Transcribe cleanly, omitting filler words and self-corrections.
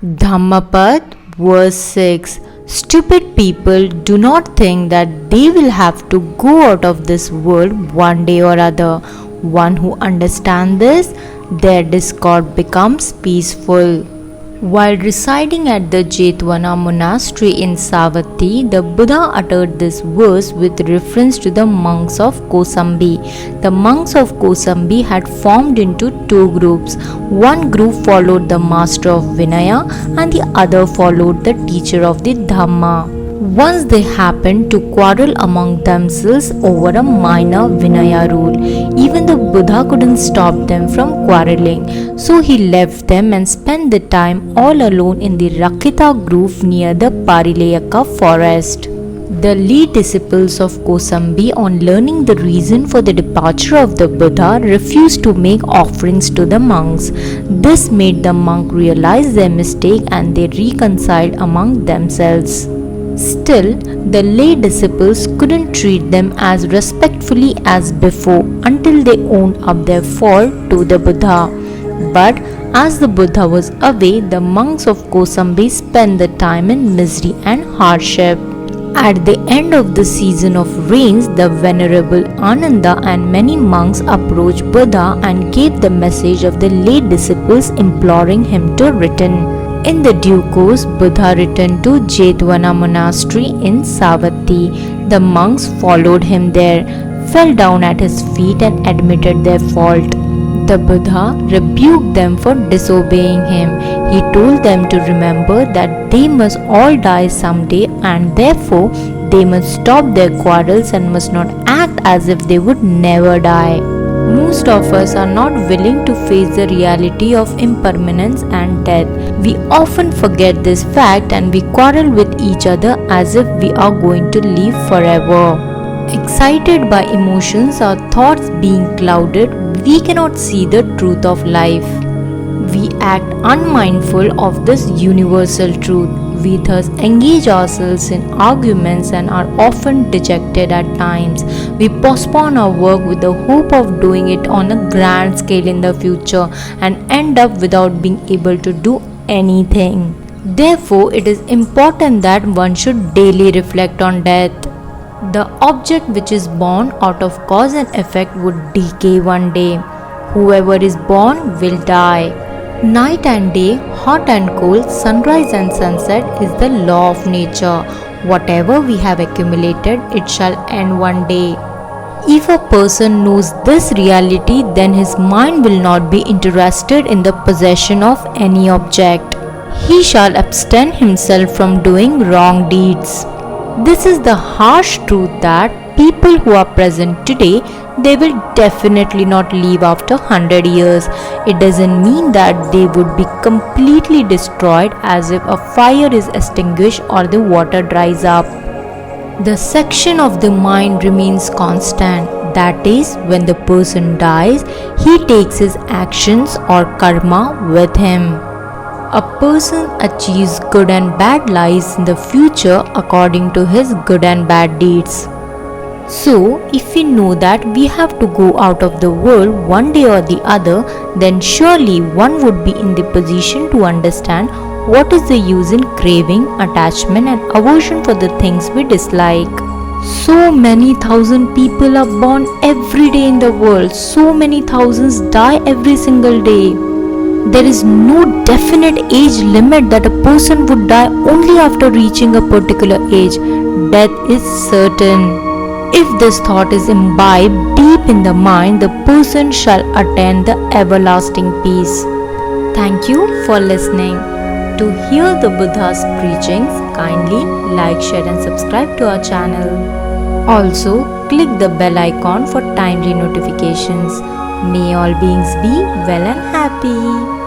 Dhammapad, verse 6. Stupid people do not think that they will have to go out of this world one day or other. One who understands this, their discord becomes peaceful. While residing at the Jetavana monastery in Savatthi, the Buddha uttered this verse with reference to the monks of Kosambi. The monks of Kosambi had formed into two groups. One group followed the master of Vinaya and the other followed the teacher of the Dhamma. Once they happened to quarrel among themselves over a minor Vinaya rule. Even the Buddha couldn't stop them from quarreling, so he left them and spent the time all alone in the Rakita grove near the Parilayaka forest. The lead disciples of Kosambi, on learning the reason for the departure of the Buddha, refused to make offerings to the monks. This made the monk realize their mistake and they reconciled among themselves. Still, the lay disciples couldn't treat them as respectfully as before until they owned up their fault to the Buddha. But as the Buddha was away, the monks of Kosambi spent the time in misery and hardship. At the end of the season of rains, the venerable Ananda and many monks approached Buddha and gave the message of the lay disciples imploring him to return. In the due course, Buddha returned to Jetavana monastery in Savatthi. The monks followed him there, fell down at his feet and admitted their fault. The Buddha rebuked them for disobeying him. He told them to remember that they must all die someday and therefore they must stop their quarrels and must not act as if they would never die. Most of us are not willing to face the reality of impermanence and death. We often forget this fact and we quarrel with each other as if we are going to live forever. Excited by emotions or thoughts being clouded, we cannot see the truth of life. We act unmindful of this universal truth. We thus engage ourselves in arguments and are often dejected at times. We postpone our work with the hope of doing it on a grand scale in the future and end up without being able to do anything. Therefore, it is important that one should daily reflect on death. The object which is born out of cause and effect would decay one day. Whoever is born will die. Night and day, hot and cold, sunrise and sunset is the law of nature. Whatever we have accumulated, it shall end one day. If a person knows this reality, then his mind will not be interested in the possession of any object. He shall abstain himself from doing wrong deeds. This is the harsh truth that people who are present today, they will definitely not live after 100 years. It doesn't mean that they would be completely destroyed as if a fire is extinguished or the water dries up. The section of the mind remains constant. That is, when the person dies, he takes his actions or karma with him. A person achieves good and bad lives in the future according to his good and bad deeds. So, if we know that we have to go out of the world one day or the other, then surely one would be in the position to understand what is the use in craving, attachment and aversion for the things we dislike. So many thousand people are born every day in the world. So many thousands die every single day. There is no definite age limit that a person would die only after reaching a particular age. Death is certain. If this thought is imbibed deep in the mind, the person shall attain the everlasting peace. Thank you for listening. To hear the Buddha's preachings, kindly like, share and subscribe to our channel. Also, click the bell icon for timely notifications. May all beings be well and happy.